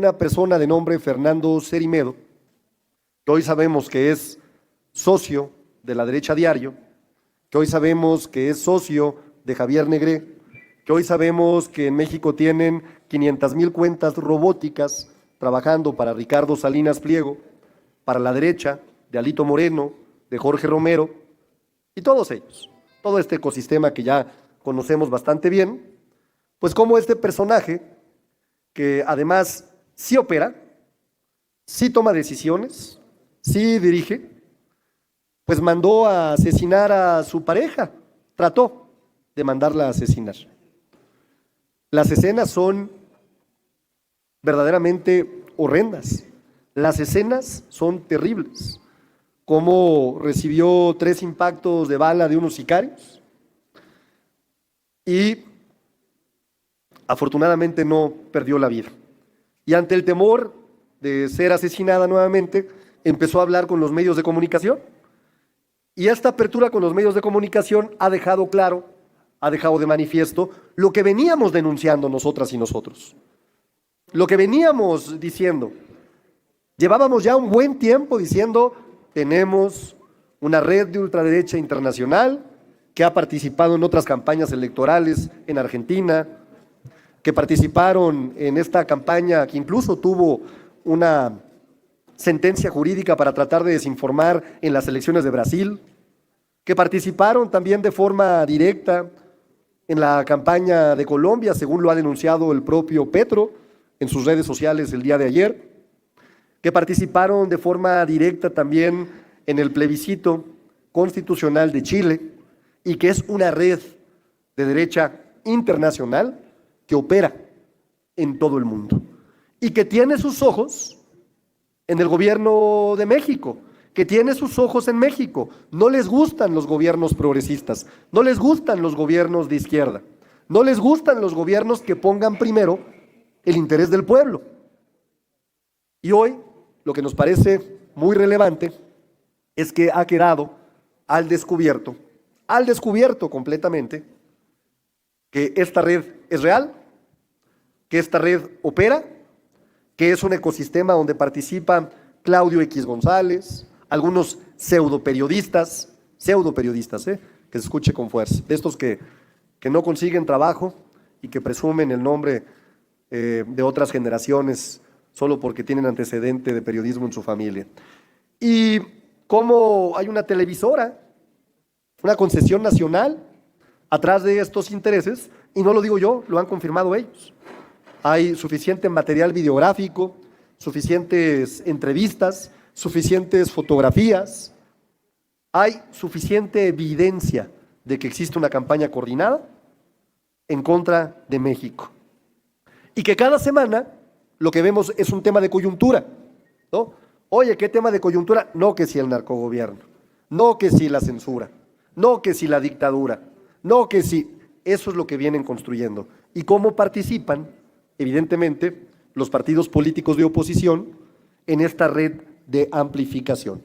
una persona de nombre Fernando Cerimedo, que hoy sabemos que es socio de La Derecha Diario, que hoy sabemos que es socio de Javier Negré, que hoy sabemos que en México tienen 500,000 cuentas robóticas trabajando para Ricardo Salinas Pliego, para La Derecha, de Alito Moreno, de Jorge Romero, y todos ellos, todo este ecosistema que ya conocemos bastante bien, pues como este personaje, que además sí opera, sí toma decisiones, sí dirige, pues mandó a asesinar a su pareja, trató de mandarla a asesinar. Las escenas son verdaderamente horrendas, las escenas son terribles, cómo recibió 3 impactos de bala de unos sicarios y afortunadamente no perdió la vida. Y ante el temor de ser asesinada nuevamente, empezó a hablar con los medios de comunicación. Y esta apertura con los medios de comunicación ha dejado claro, ha dejado de manifiesto lo que veníamos denunciando nosotras y nosotros. Lo que veníamos diciendo. Llevábamos ya un buen tiempo diciendo, tenemos una red de ultraderecha internacional que ha participado en otras campañas electorales en Argentina, que participaron en esta campaña que incluso tuvo una sentencia jurídica para tratar de desinformar en las elecciones de Brasil, que participaron también de forma directa en la campaña de Colombia, según lo ha denunciado el propio Petro en sus redes sociales el día de ayer, que participaron de forma directa también en el plebiscito constitucional de Chile y que es una red de derecha internacional que opera en todo el mundo y que tiene sus ojos en el gobierno de México, que tiene sus ojos en México. No les gustan los gobiernos progresistas, no les gustan los gobiernos de izquierda, no les gustan los gobiernos que pongan primero el interés del pueblo. Y hoy lo que nos parece muy relevante es que ha quedado al descubierto completamente, que esta red es real, que esta red opera, que es un ecosistema donde participan Claudio X González, algunos pseudoperiodistas, que se escuche con fuerza, de estos que no consiguen trabajo y que presumen el nombre de otras generaciones solo porque tienen antecedente de periodismo en su familia. Y cómo hay una televisora, una concesión nacional, atrás de estos intereses, y no lo digo yo, lo han confirmado ellos. Hay suficiente material videográfico, suficientes entrevistas, suficientes fotografías, hay suficiente evidencia de que existe una campaña coordinada en contra de México. Y que cada semana lo que vemos es un tema de coyuntura, ¿no? Oye, ¿qué tema de coyuntura? No que si el narcogobierno, no que si la censura, no que si la dictadura, no que si... Eso es lo que vienen construyendo. Y cómo participan, evidentemente, los partidos políticos de oposición en esta red de amplificación.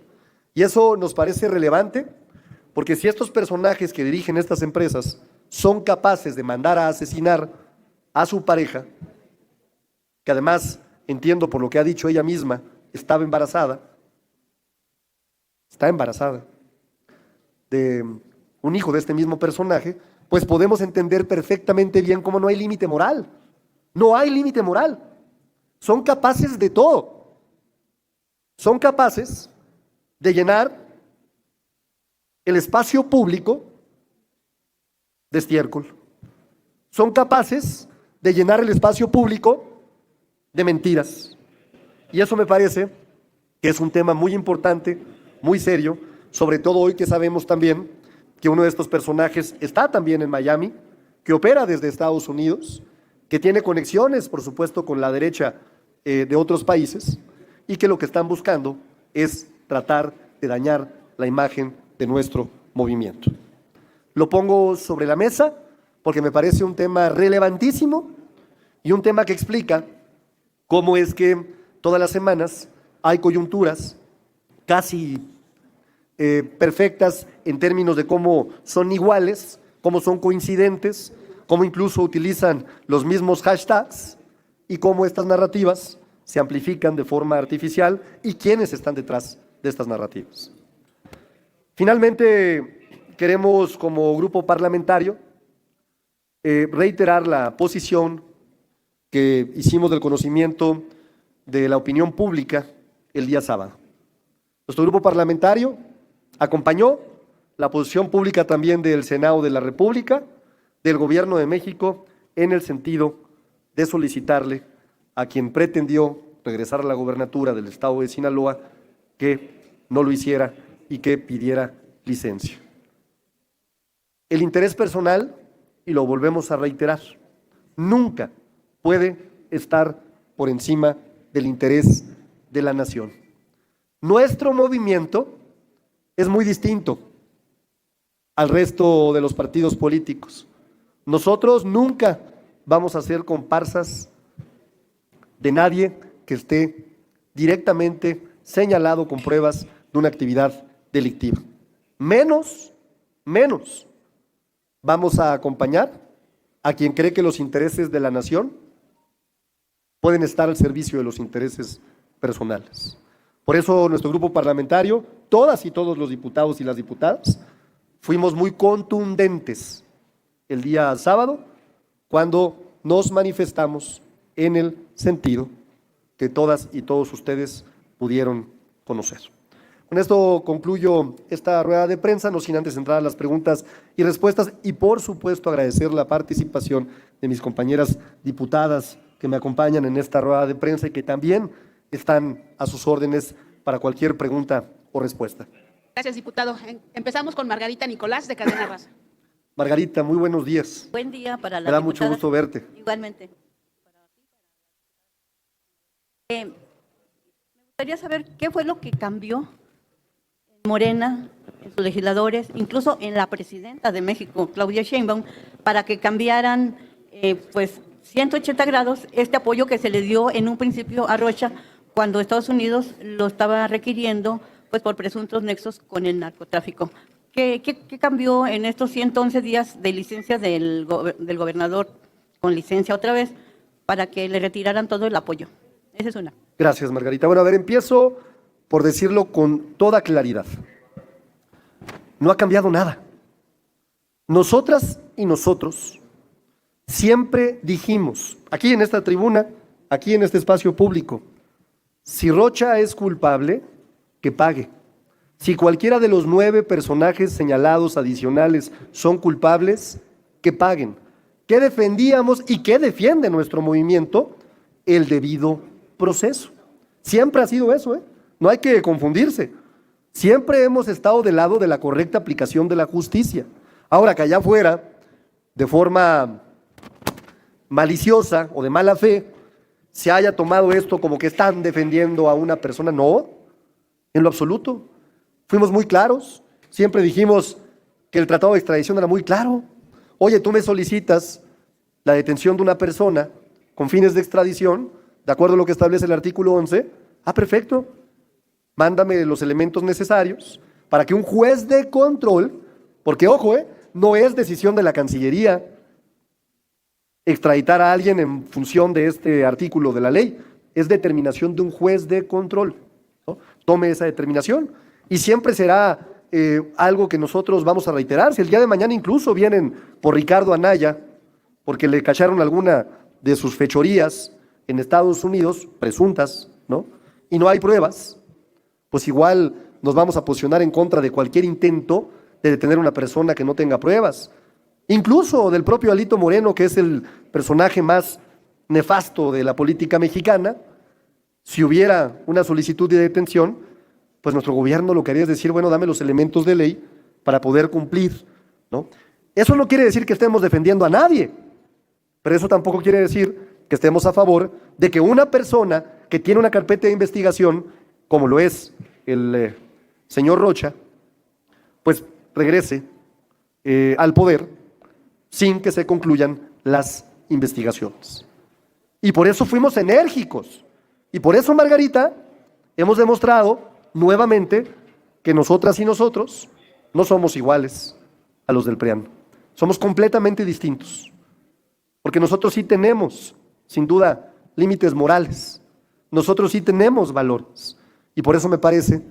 Y eso nos parece relevante, porque si estos personajes que dirigen estas empresas son capaces de mandar a asesinar a su pareja, que además, entiendo por lo que ha dicho ella misma, está embarazada de un hijo de este mismo personaje, pues podemos entender perfectamente bien cómo no hay límite moral. No hay límite moral. Son capaces de todo. Son capaces de llenar el espacio público de estiércol. Son capaces de llenar el espacio público de mentiras. Y eso me parece que es un tema muy importante, muy serio, sobre todo hoy que sabemos también que uno de estos personajes está también en Miami, que opera desde Estados Unidos, que tiene conexiones, por supuesto, con la derecha de otros países, y que lo que están buscando es tratar de dañar la imagen de nuestro movimiento. Lo pongo sobre la mesa porque me parece un tema relevantísimo y un tema que explica cómo es que todas las semanas hay coyunturas casi perfectas en términos de cómo son iguales, cómo son coincidentes, cómo incluso utilizan los mismos hashtags y cómo estas narrativas se amplifican de forma artificial y quiénes están detrás de estas narrativas. Finalmente, queremos como grupo parlamentario reiterar la posición que hicimos del conocimiento de la opinión pública el día sábado. Nuestro grupo parlamentario acompañó la posición pública también del Senado de la República, del Gobierno de México, en el sentido de solicitarle a quien pretendió regresar a la gobernatura del estado de Sinaloa que no lo hiciera y que pidiera licencia. El interés personal, y lo volvemos a reiterar, nunca puede estar por encima del interés de la nación. Nuestro movimiento es muy distinto al resto de los partidos políticos. Nosotros nunca vamos a ser comparsas de nadie que esté directamente señalado con pruebas de una actividad delictiva. Menos vamos a acompañar a quien cree que los intereses de la nación pueden estar al servicio de los intereses personales. Por eso nuestro grupo parlamentario, todas y todos los diputados y las diputadas, fuimos muy contundentes el día sábado cuando nos manifestamos en el sentido que todas y todos ustedes pudieron conocer. Con esto concluyo esta rueda de prensa, no sin antes entrar a las preguntas y respuestas y por supuesto agradecer la participación de mis compañeras diputadas que me acompañan en esta rueda de prensa y que también están a sus órdenes para cualquier pregunta o respuesta. Gracias, diputado. Empezamos con Margarita Nicolás, de Cadena Raza. Margarita, muy buenos días. Buen día para la Me da diputada. mucho gusto verte. Igualmente. Me gustaría saber qué fue lo que cambió en Morena, en sus legisladores, incluso en la presidenta de México, Claudia Sheinbaum, para que cambiaran 180 grados este apoyo que se le dio en un principio a Rocha cuando Estados Unidos lo estaba requiriendo por presuntos nexos con el narcotráfico. ¿Qué cambió en estos 111 días de licencia del gobernador con licencia otra vez para que le retiraran todo el apoyo? Esa es una. Gracias, Margarita. Bueno, a ver, empiezo por decirlo con toda claridad. No ha cambiado nada. Nosotras y nosotros siempre dijimos, aquí en esta tribuna, aquí en este espacio público, si Rocha es culpable, que pague. Si cualquiera de los 9 personajes señalados adicionales son culpables, que paguen. ¿Qué defendíamos y qué defiende nuestro movimiento? El debido proceso. Siempre ha sido eso, no hay que confundirse. Siempre hemos estado del lado de la correcta aplicación de la justicia. Ahora, que allá afuera, de forma maliciosa o de mala fe, se haya tomado esto como que están defendiendo a una persona, no, en lo absoluto. Fuimos muy claros, siempre dijimos que el tratado de extradición era muy claro. Oye, tú me solicitas la detención de una persona con fines de extradición, de acuerdo a lo que establece el artículo 11, perfecto, mándame los elementos necesarios para que un juez de control, porque ojo, no es decisión de la Cancillería extraditar a alguien en función de este artículo de la ley, es determinación de un juez de control, ¿no? Tome esa determinación y siempre será algo que nosotros vamos a reiterar. Si el día de mañana incluso vienen por Ricardo Anaya, porque le cacharon alguna de sus fechorías en Estados Unidos, presuntas, ¿no? Y no hay pruebas, pues igual nos vamos a posicionar en contra de cualquier intento de detener a una persona que no tenga pruebas. Incluso del propio Alito Moreno, que es el personaje más nefasto de la política mexicana. Si hubiera una solicitud de detención, pues nuestro gobierno lo que haría es decir, bueno, dame los elementos de ley para poder cumplir, ¿no? Eso no quiere decir que estemos defendiendo a nadie, pero eso tampoco quiere decir que estemos a favor de que una persona que tiene una carpeta de investigación, como lo es el señor Rocha, pues regrese al poder sin que se concluyan las investigaciones. Y por eso fuimos enérgicos. Y por eso, Margarita, hemos demostrado nuevamente que nosotras y nosotros no somos iguales a los del PRIAN. Somos completamente distintos. Porque nosotros sí tenemos, sin duda, límites morales. nosotros sí tenemos valores. Y por eso me parece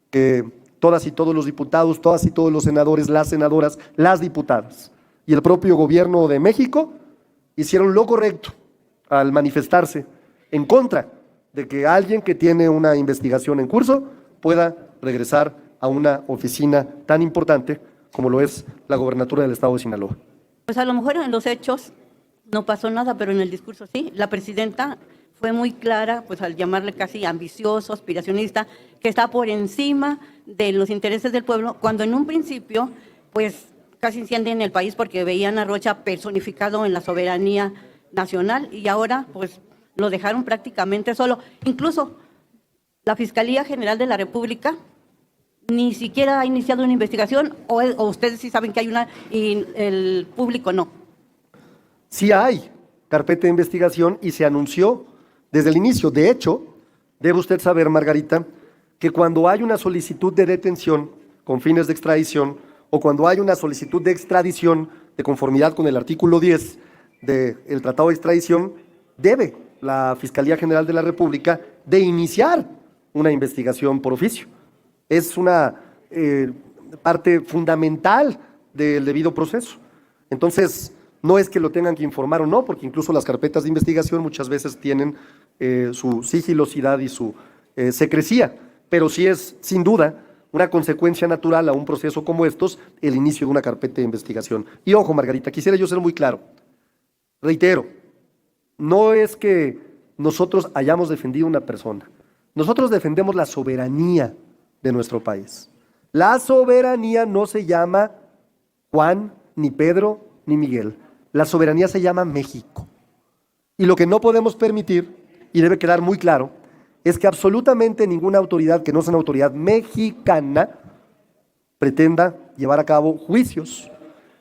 que todas y todos los diputados, todas y todos los senadores, las senadoras, las diputadas y el propio gobierno de México hicieron lo correcto al manifestarse en contra de que alguien que tiene una investigación en curso pueda regresar a una oficina tan importante como lo es la gobernatura del estado de Sinaloa. Pues a lo mejor en los hechos no pasó nada, pero en el discurso sí. La presidenta fue muy clara, pues al llamarle casi ambicioso, aspiracionista, que está por encima de los intereses del pueblo, cuando en un principio, pues casi encienden el país porque veían a Rocha personificado en la soberanía nacional y ahora, pues lo dejaron prácticamente solo. Incluso la Fiscalía General de la República ni siquiera ha iniciado una investigación, o ustedes sí saben que hay una y el público no. Sí hay carpeta de investigación y se anunció desde el inicio. De hecho, debe usted saber, Margarita, que cuando hay una solicitud de detención con fines de extradición o cuando hay una solicitud de extradición de conformidad con el artículo 10 del Tratado de Extradición, debe la Fiscalía General de la República de iniciar una investigación por oficio. Es una parte fundamental del debido proceso. Entonces, no es que lo tengan que informar o no, porque incluso las carpetas de investigación muchas veces tienen su sigilosidad y su secrecía, pero sí es, sin duda, una consecuencia natural a un proceso como estos, el inicio de una carpeta de investigación. Y ojo, Margarita, quisiera yo ser muy claro. Reitero, no es que nosotros hayamos defendido una persona. Nosotros defendemos la soberanía de nuestro país. La soberanía no se llama Juan, ni Pedro, ni Miguel. La soberanía se llama México. Y lo que no podemos permitir, y debe quedar muy claro, es que absolutamente ninguna autoridad que no sea una autoridad mexicana pretenda llevar a cabo juicios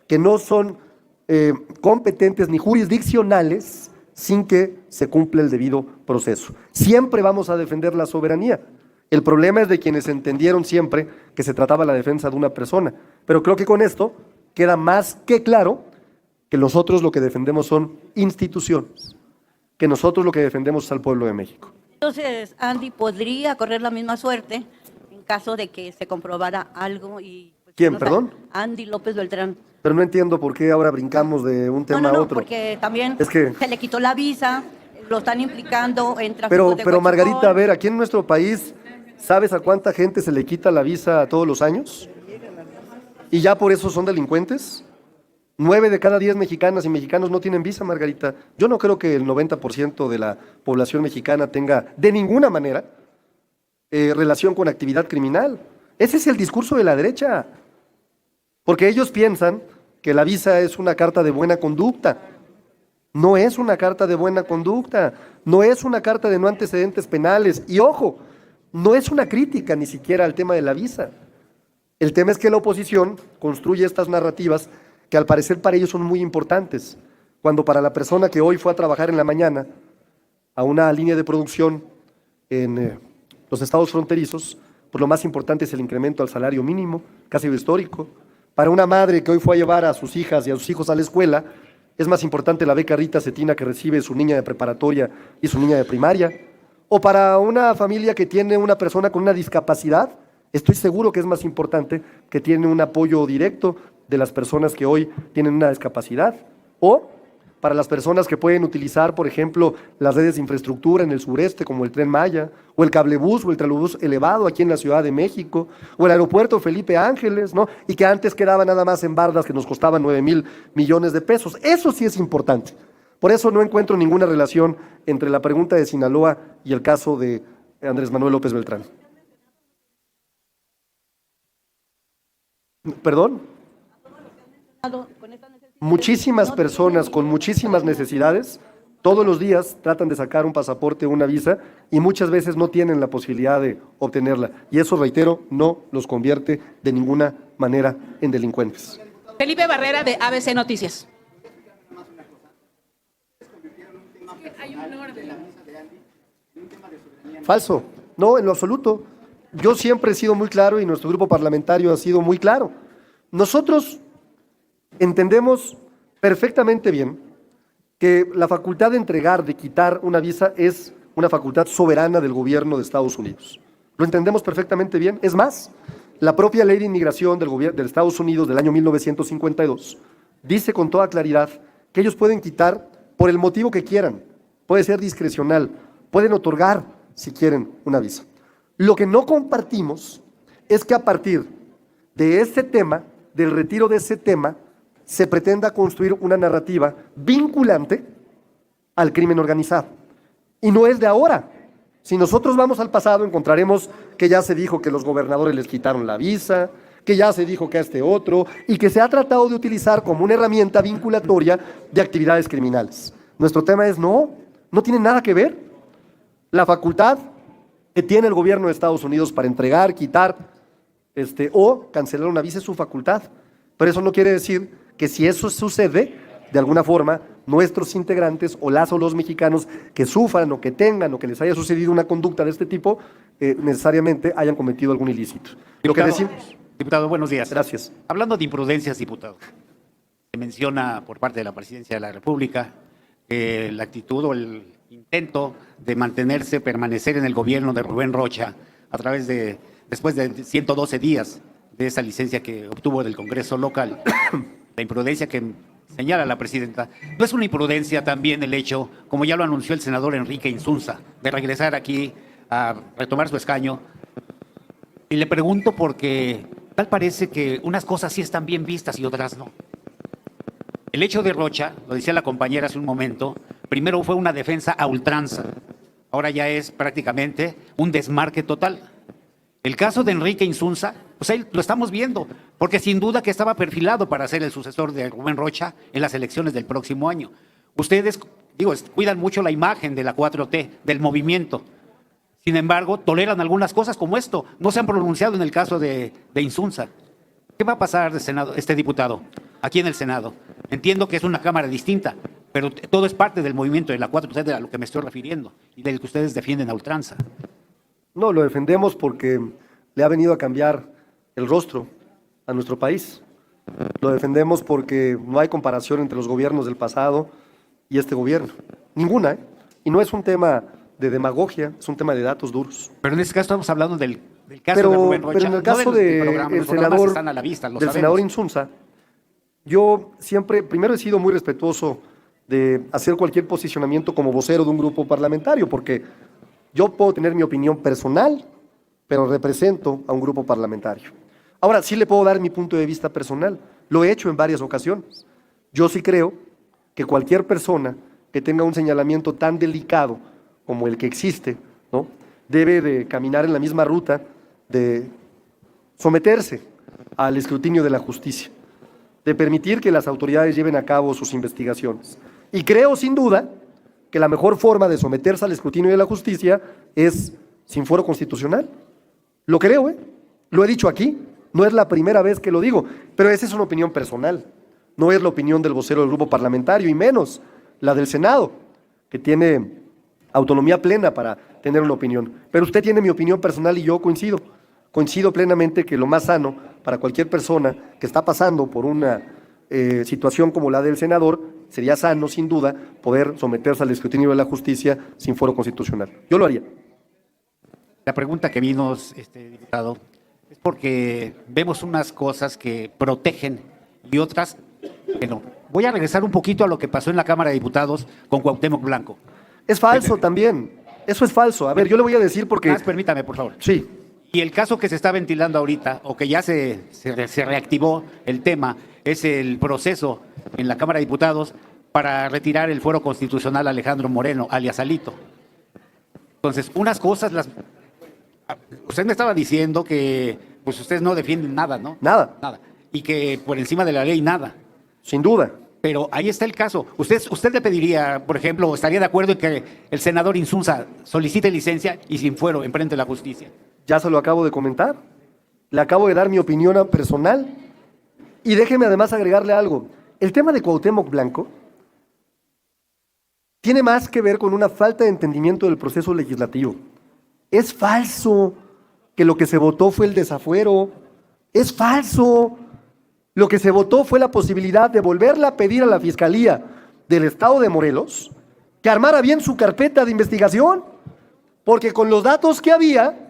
que no son competentes ni jurisdiccionales sin que se cumpla el debido proceso. Siempre vamos a defender la soberanía. El problema es de quienes entendieron siempre que se trataba la defensa de una persona. Pero creo que con esto queda más que claro que nosotros lo que defendemos son instituciones, que nosotros lo que defendemos es al pueblo de México. Entonces, Andy podría correr la misma suerte en caso de que se comprobara algo y... Pues, ¿Quién, no sé, perdón? Andy López Beltrán. Pero no entiendo por qué ahora brincamos de un tema a otro. Porque también Es que... se le quitó la visa, lo están implicando en tráfico de Pero Margarita, a huachicol. ver, aquí en nuestro país, ¿sabes a cuánta gente se le quita la visa todos los años? ¿Y ya por eso son delincuentes? 9 de cada 10 mexicanas y mexicanos no tienen visa, Margarita. Yo no creo que el 90% de la población mexicana tenga de ninguna manera relación con actividad criminal. Ese es el discurso de la derecha. Porque ellos piensan que la visa es una carta de buena conducta. No es una carta de buena conducta, no es una carta de no antecedentes penales. Y ojo, no es una crítica ni siquiera al tema de la visa. El tema es que la oposición construye estas narrativas que al parecer para ellos son muy importantes, cuando para la persona que hoy fue a trabajar en la mañana a una línea de producción en los estados fronterizos, pues lo más importante es el incremento al salario mínimo, casi histórico. Para una madre que hoy fue a llevar a sus hijas y a sus hijos a la escuela, es más importante la beca Rita Cetina que recibe su niña de preparatoria y su niña de primaria. O para una familia que tiene una persona con una discapacidad, estoy seguro que es más importante que tiene un apoyo directo de las personas que hoy tienen una discapacidad. O para las personas que pueden utilizar, por ejemplo, las redes de infraestructura en el sureste, como el Tren Maya, o el cablebús o el trolebús elevado aquí en la Ciudad de México, o el aeropuerto Felipe Ángeles, ¿no? Y que antes quedaba nada más en bardas que nos costaban 9,000 millones de pesos. Eso sí es importante. Por eso no encuentro ninguna relación entre la pregunta de Sinaloa y el caso de Andrés Manuel López Beltrán. ¿Perdón? Muchísimas personas con muchísimas necesidades todos los días tratan de sacar un pasaporte o una visa y muchas veces no tienen la posibilidad de obtenerla. Y eso, reitero, no los convierte de ninguna manera en delincuentes. Felipe Barrera, de ABC Noticias. Falso. No, en lo absoluto. Yo siempre he sido muy claro y nuestro grupo parlamentario ha sido muy claro. Nosotros entendemos perfectamente bien que la facultad de entregar, de quitar una visa es una facultad soberana del gobierno de Estados Unidos. Lo entendemos perfectamente bien. Es más, la propia ley de inmigración del gobierno de Estados Unidos del año 1952 dice con toda claridad que ellos pueden quitar por el motivo que quieran, puede ser discrecional, pueden otorgar, si quieren, una visa. Lo que no compartimos es que a partir de ese tema, del retiro de ese tema, se pretenda construir una narrativa vinculante al crimen organizado. Y no es de ahora. Si nosotros vamos al pasado, encontraremos que ya se dijo que los gobernadores les quitaron la visa, que ya se dijo que a este otro, y que se ha tratado de utilizar como una herramienta vinculatoria de actividades criminales. Nuestro tema es no tiene nada que ver. La facultad que tiene el gobierno de Estados Unidos para entregar, quitar o cancelar una visa es su facultad. Pero eso no quiere decir que si eso sucede, de alguna forma, nuestros integrantes o las o los mexicanos que sufran o que tengan o que les haya sucedido una conducta de este tipo, necesariamente hayan cometido algún ilícito. Lo que decimos. Diputado, buenos días. Gracias. Hablando de imprudencias, diputado, se menciona por parte de la Presidencia de la República la actitud o el intento de permanecer en el gobierno de Rubén Rocha a través después de 112 días de esa licencia que obtuvo del Congreso local. La imprudencia que señala la presidenta. ¿No es una imprudencia también el hecho, como ya lo anunció el senador Enrique Insunza, de regresar aquí a retomar su escaño? Y le pregunto porque tal parece que unas cosas sí están bien vistas y otras no. El hecho de Rocha, lo decía la compañera hace un momento, primero fue una defensa a ultranza, ahora ya es prácticamente un desmarque total. El caso de Enrique Insunza, pues ahí lo estamos viendo, porque sin duda que estaba perfilado para ser el sucesor de Rubén Rocha en las elecciones del próximo año. Ustedes, cuidan mucho la imagen de la 4T, del movimiento. Sin embargo, toleran algunas cosas como esto. No se han pronunciado en el caso de Insunza. ¿Qué va a pasar, diputado, aquí en el Senado? Entiendo que es una Cámara distinta, pero todo es parte del movimiento de la 4T a lo que me estoy refiriendo y del que ustedes defienden a ultranza. No, lo defendemos porque le ha venido a cambiar el rostro a nuestro país. Lo defendemos porque no hay comparación entre los gobiernos del pasado y este gobierno. Ninguna, ¿eh? Y no es un tema de demagogia, es un tema de datos duros. Pero en este caso estamos hablando del caso de Rubén Rocha. Pero en el caso del senador Insunza, yo siempre, primero he sido muy respetuoso de hacer cualquier posicionamiento como vocero de un grupo parlamentario, porque yo puedo tener mi opinión personal, pero represento a un grupo parlamentario. Ahora, sí le puedo dar mi punto de vista personal. Lo he hecho en varias ocasiones. Yo sí creo que cualquier persona que tenga un señalamiento tan delicado como el que existe, ¿no?, debe de caminar en la misma ruta de someterse al escrutinio de la justicia, de permitir que las autoridades lleven a cabo sus investigaciones. Y creo, sin duda, que la mejor forma de someterse al escrutinio de la justicia es sin fuero constitucional. Lo creo, lo he dicho aquí, no es la primera vez que lo digo, pero esa es una opinión personal, no es la opinión del vocero del grupo parlamentario, y menos la del Senado, que tiene autonomía plena para tener una opinión. Pero usted tiene mi opinión personal y yo coincido plenamente que lo más sano para cualquier persona que está pasando por una situación como la del senador, sería sano, sin duda, poder someterse al escrutinio de la justicia sin fuero constitucional. Yo lo haría. La pregunta que vino, diputado, es porque vemos unas cosas que protegen y otras que no. Voy a regresar un poquito a lo que pasó en la Cámara de Diputados con Cuauhtémoc Blanco. Es falso también, eso es falso. A ver, yo le voy a decir porque... Permítame, por favor. Sí. Y el caso que se está ventilando ahorita, o que ya se reactivó el tema, es el proceso en la Cámara de Diputados para retirar el fuero constitucional a Alejandro Moreno, alias Alito. Entonces, unas cosas usted me estaba diciendo que pues ustedes no defienden nada, ¿no? Nada. Nada. Y que por encima de la ley nada. Sin duda. Pero ahí está el caso. Usted le pediría, por ejemplo, estaría de acuerdo en que el senador Insunza solicite licencia y sin fuero enfrente de la justicia. Ya se lo acabo de comentar. Le acabo de dar mi opinión personal. Y déjeme además agregarle algo. El tema de Cuauhtémoc Blanco tiene más que ver con una falta de entendimiento del proceso legislativo. Es falso que lo que se votó fue el desafuero. Es falso. Lo que se votó fue la posibilidad de volverle a pedir a la Fiscalía del Estado de Morelos que armara bien su carpeta de investigación. porque con los datos que había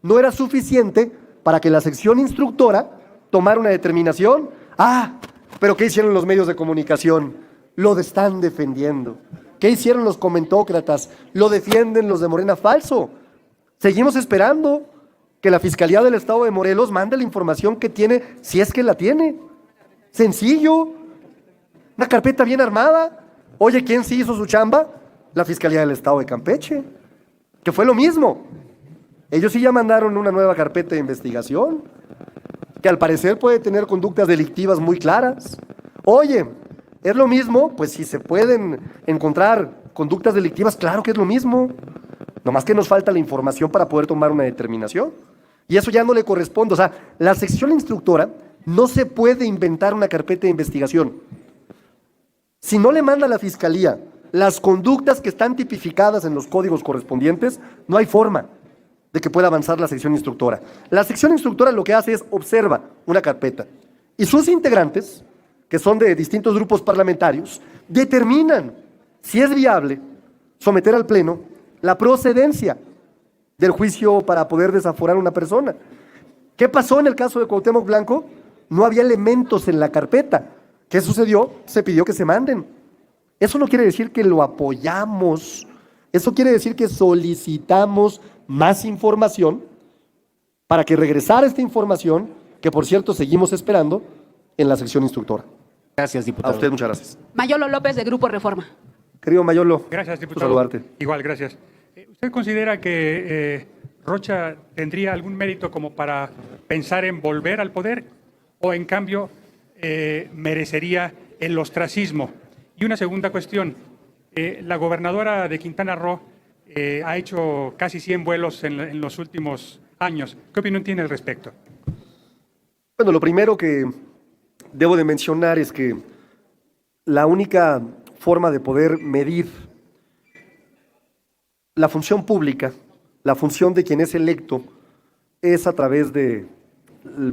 no era suficiente para que la sección instructora tomara una determinación. Ah, pero ¿qué hicieron los medios de comunicación? Lo están defendiendo. ¿Qué hicieron los comentócratas? Lo defienden los de Morena. Falso. Seguimos esperando que la Fiscalía del Estado de Morelos mande la información que tiene, si es que la tiene. Sencillo. Una carpeta bien armada. Oye, ¿quién sí hizo su chamba? La Fiscalía del Estado de Campeche, que fue lo mismo. Ellos sí ya mandaron una nueva carpeta de investigación, que al parecer puede tener conductas delictivas muy claras. Oye, ¿es lo mismo? Pues si se pueden encontrar conductas delictivas, claro que es lo mismo. Nomás que nos falta la información para poder tomar una determinación. Y eso ya no le corresponde. O sea, la sección instructora no se puede inventar una carpeta de investigación. Si no le manda a la Fiscalía las conductas que están tipificadas en los códigos correspondientes, no hay forma de que pueda avanzar la sección instructora. La sección instructora lo que hace es observa una carpeta y sus integrantes, que son de distintos grupos parlamentarios, determinan si es viable someter al Pleno la procedencia del juicio para poder desaforar a una persona. ¿Qué pasó en el caso de Cuauhtémoc Blanco? No había elementos en la carpeta. ¿Qué sucedió? Se pidió que se manden. Eso no quiere decir que lo apoyamos. Eso quiere decir que solicitamos más información para que regresara esta información, que por cierto seguimos esperando en la sección instructora. Gracias, A diputado. usted muchas gracias. Mayolo López, de Grupo Reforma. Querido Mayolo, Gracias, gusto diputado. saludarte. Igual, gracias. ¿Usted considera que Rocha tendría algún mérito como para pensar en volver al poder o en cambio merecería el ostracismo? Y una segunda cuestión, la gobernadora de Quintana Roo ha hecho casi 100 vuelos en los últimos años. ¿Qué opinión tiene al respecto? Bueno, lo primero que debo de mencionar es que la única forma de poder medir la función pública, la función de quien es electo, es a través del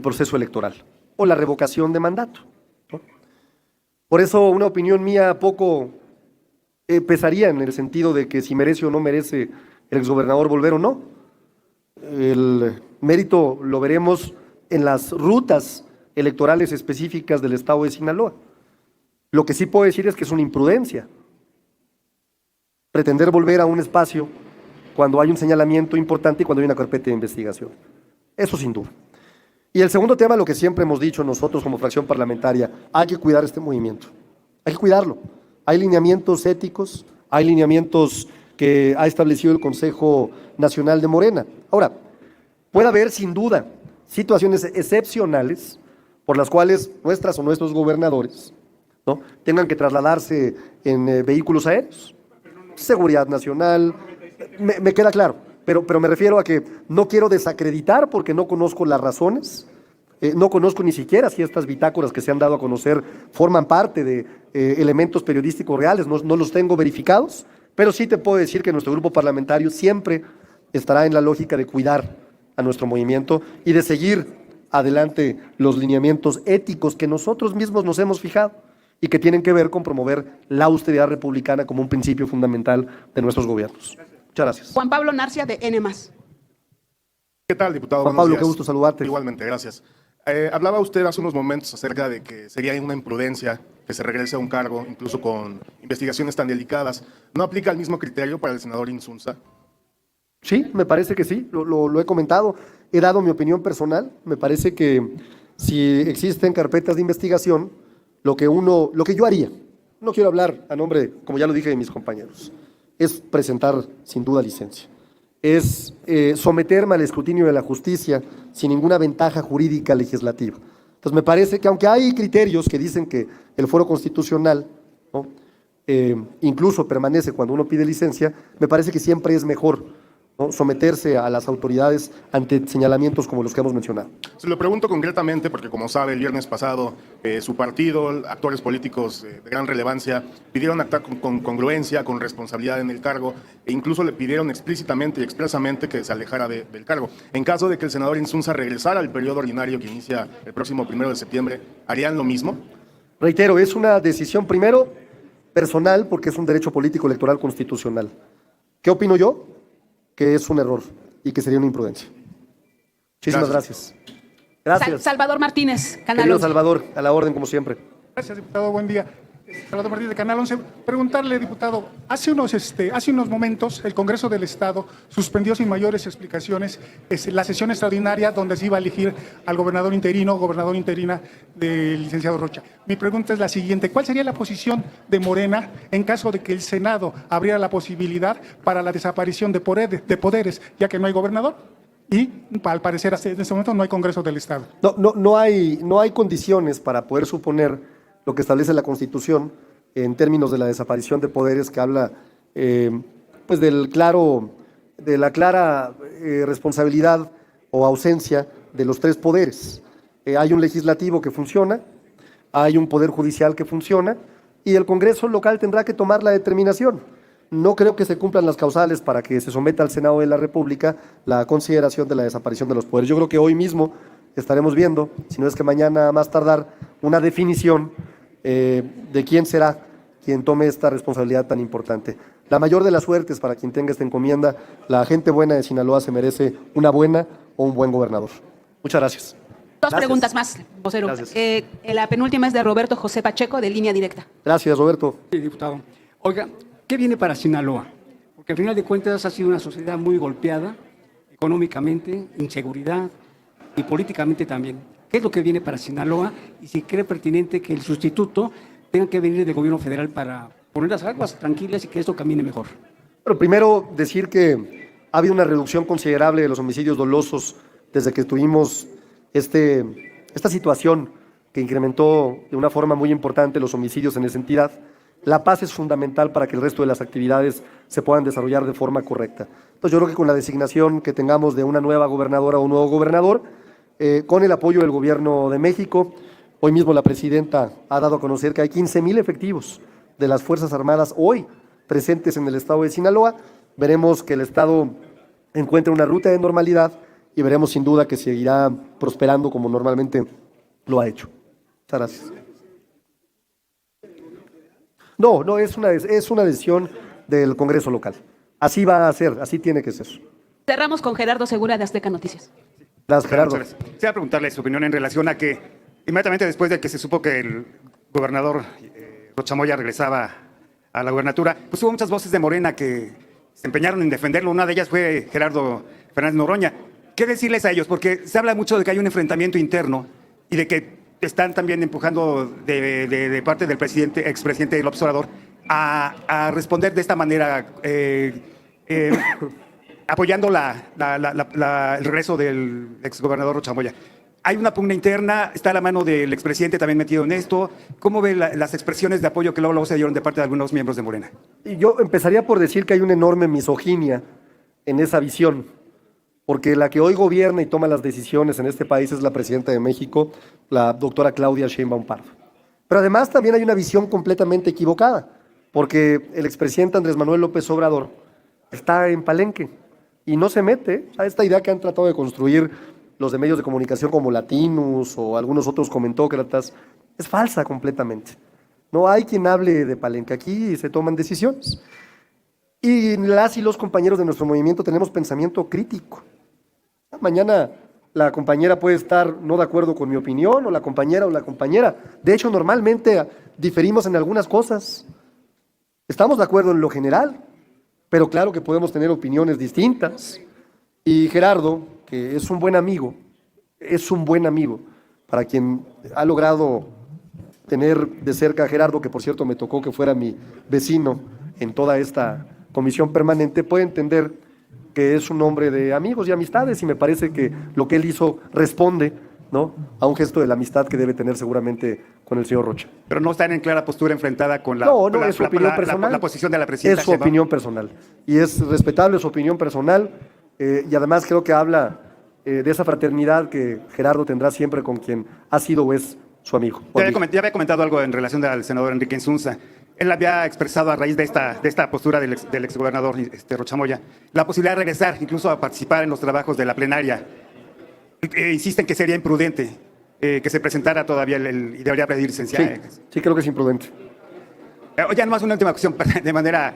proceso electoral o la revocación de mandato, ¿no? Por eso una opinión mía poco pesaría en el sentido de que si merece o no merece el exgobernador volver o no. El mérito lo veremos en las rutas electorales específicas del estado de Sinaloa. Lo que sí puedo decir es que es una imprudencia pretender volver a un espacio cuando hay un señalamiento importante y cuando hay una carpeta de investigación. Eso sin duda. Y el segundo tema, lo que siempre hemos dicho nosotros como fracción parlamentaria, hay que cuidar este movimiento, hay que cuidarlo. Hay lineamientos éticos, hay lineamientos que ha establecido el Consejo Nacional de Morena. Ahora, puede haber sin duda situaciones excepcionales por las cuales nuestras o nuestros gobernadores, ¿no?, tengan que trasladarse en vehículos aéreos. Seguridad nacional, me queda claro, pero me refiero a que no quiero desacreditar porque no conozco las razones, no conozco ni siquiera si estas bitácoras que se han dado a conocer forman parte de elementos periodísticos reales, no los tengo verificados, pero sí te puedo decir que nuestro grupo parlamentario siempre estará en la lógica de cuidar a nuestro movimiento y de seguir adelante los lineamientos éticos que nosotros mismos nos hemos fijado y que tienen que ver con promover la austeridad republicana como un principio fundamental de nuestros gobiernos. Muchas gracias. Juan Pablo Narcia, de N+. ¿Qué tal, diputado? Juan Buenos Pablo, días. qué gusto saludarte. Igualmente, gracias. Hablaba usted hace unos momentos acerca de que sería una imprudencia que se regrese a un cargo, incluso con investigaciones tan delicadas. ¿No aplica el mismo criterio para el senador Insunza? Sí, me parece que sí, lo he comentado, he dado mi opinión personal, me parece que si existen carpetas de investigación, lo que yo haría, no quiero hablar a nombre, como ya lo dije, de mis compañeros, es presentar sin duda licencia, es someterme al escrutinio de la justicia sin ninguna ventaja jurídica legislativa. Entonces me parece que aunque hay criterios que dicen que el fuero constitucional, ¿no?, incluso permanece cuando uno pide licencia, me parece que siempre es mejor, ¿no?, someterse a las autoridades ante señalamientos como los que hemos mencionado. Se lo pregunto concretamente porque, como sabe, el viernes pasado su partido, actores políticos de gran relevancia, pidieron actuar con congruencia, con responsabilidad en el cargo e incluso le pidieron explícitamente y expresamente que se alejara del cargo. En caso de que el senador Insunza regresara al periodo ordinario que inicia el próximo 1 de septiembre, ¿harían lo mismo? Reitero, es una decisión primero personal porque es un derecho político electoral constitucional. ¿Qué opino yo? que es un error y que sería una imprudencia. Muchísimas gracias. Gracias. Salvador Martínez, Canal Querido 11. Salvador, a la orden como siempre. Gracias, diputado. Buen día. Salvador Martínez de Canal 11. Preguntarle, diputado, hace unos momentos el Congreso del Estado suspendió sin mayores explicaciones la sesión extraordinaria donde se iba a elegir al gobernador interina del licenciado Rocha. Mi pregunta es la siguiente: ¿cuál sería la posición de Morena en caso de que el Senado abriera la posibilidad para la desaparición de poderes, ya que no hay gobernador? Y al parecer en este momento no hay Congreso del Estado. No hay condiciones para poder suponer lo que establece la Constitución en términos de la desaparición de poderes, que habla pues de la clara responsabilidad o ausencia de los tres poderes. Hay un legislativo que funciona, hay un poder judicial que funciona y el Congreso local tendrá que tomar la determinación. No creo que se cumplan las causales para que se someta al Senado de la República la consideración de la desaparición de los poderes. Yo creo que hoy mismo estaremos viendo, si no es que mañana a más tardar, una definición de quién será quien tome esta responsabilidad tan importante. La mayor de las suertes para quien tenga esta encomienda. La gente buena de Sinaloa se merece una buena o un buen gobernador. Muchas gracias. Dos Gracias. preguntas más, vocero. Gracias. La penúltima es de Roberto José Pacheco, de Línea Directa. Gracias, Roberto. Sí, diputado. Oiga, ¿qué viene para Sinaloa? Porque al final de cuentas ha sido una sociedad muy golpeada, económicamente, inseguridad y políticamente también. ¿Qué es lo que viene para Sinaloa? Y si cree pertinente que el sustituto tenga que venir del gobierno federal para poner las aguas tranquilas y que esto camine mejor. Bueno, primero decir que ha habido una reducción considerable de los homicidios dolosos desde que tuvimos esta situación que incrementó de una forma muy importante los homicidios en esa entidad. La paz es fundamental para que el resto de las actividades se puedan desarrollar de forma correcta. Entonces yo creo que con la designación que tengamos de una nueva gobernadora o un nuevo gobernador, con el apoyo del Gobierno de México, hoy mismo la presidenta ha dado a conocer que hay 15,000 efectivos de las Fuerzas Armadas hoy presentes en el estado de Sinaloa. Veremos que el estado encuentre una ruta de normalidad y veremos sin duda que seguirá prosperando como normalmente lo ha hecho. Muchas gracias. No, es una decisión del Congreso local. Así va a ser, así tiene que ser. Cerramos con Gerardo Segura, de Azteca Noticias. Gracias, Gerardo. Quisiera preguntarle su opinión en relación a que inmediatamente después de que se supo que el gobernador Rocha Moya regresaba a la gubernatura, pues hubo muchas voces de Morena que se empeñaron en defenderlo. Una de ellas fue Gerardo Fernández Noroña. ¿Qué decirles a ellos? Porque se habla mucho de que hay un enfrentamiento interno y de que están también empujando de parte del expresidente López Obrador a responder de esta manera, apoyando el regreso del exgobernador Rocha Moya. Hay una pugna interna, está la mano del expresidente también metido en esto. ¿Cómo ve las expresiones de apoyo que luego se dieron de parte de algunos miembros de Morena? Y yo empezaría por decir que hay una enorme misoginia en esa visión, porque la que hoy gobierna y toma las decisiones en este país es la presidenta de México, la doctora Claudia Sheinbaum Pardo. Pero además también hay una visión completamente equivocada, porque el expresidente Andrés Manuel López Obrador está en Palenque y no se mete a esta idea que han tratado de construir los de medios de comunicación como Latinus o algunos otros comentócratas. Es falsa completamente. No hay quien hable de Palenque, aquí se toman decisiones. Y las y los compañeros de nuestro movimiento tenemos pensamiento crítico. Mañana la compañera puede estar no de acuerdo con mi opinión, o la compañera. De hecho, normalmente diferimos en algunas cosas. Estamos de acuerdo en lo general, pero claro que podemos tener opiniones distintas. Y Gerardo, que es un buen amigo para quien ha logrado tener de cerca a Gerardo, que por cierto me tocó que fuera mi vecino en toda esta comisión permanente, puede entender que es un hombre de amigos y amistades, y me parece que lo que él hizo responde, ¿no?, a un gesto de la amistad que debe tener seguramente con el señor Rocha. Pero no están en clara postura enfrentada con la, No, con la- es su la- opinión la- personal. la posición de la presidenta. Es su opinión personal y es respetable su opinión personal, y además creo que habla de esa fraternidad que Gerardo tendrá siempre con quien ha sido o es su amigo. Ya había comentado algo en relación al senador Enrique Insunza. Él había expresado a raíz de esta postura del exgobernador Rocha Moya la posibilidad de regresar, incluso a participar en los trabajos de la plenaria. Insisten que sería imprudente que se presentara todavía y debería pedir licencia. Sí, creo que es imprudente. Ya nomás una última cuestión de manera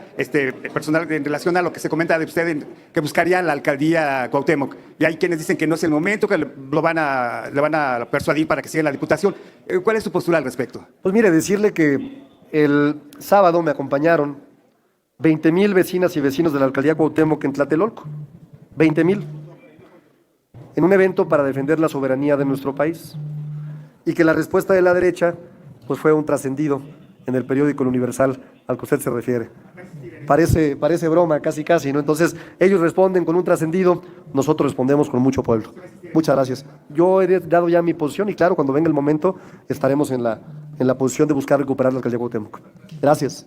personal en relación a lo que se comenta de usted, que buscaría la alcaldía Cuauhtémoc. Y hay quienes dicen que no es el momento, que le van a persuadir para que siga en la diputación. ¿Cuál es su postura al respecto? Pues mire, decirle que el sábado me acompañaron 20,000 vecinas y vecinos de la alcaldía Cuauhtémoc en Tlatelolco. 20,000. En un evento para defender la soberanía de nuestro país. Y que la respuesta de la derecha pues fue un trascendido en el periódico El Universal al que usted se refiere. Parece broma, casi, ¿no? Entonces, ellos responden con un trascendido, nosotros respondemos con mucho pueblo. Muchas gracias. Yo he dado ya mi posición y claro, cuando venga el momento, estaremos en la posición de buscar recuperar la alcaldía Cuauhtémoc. Gracias.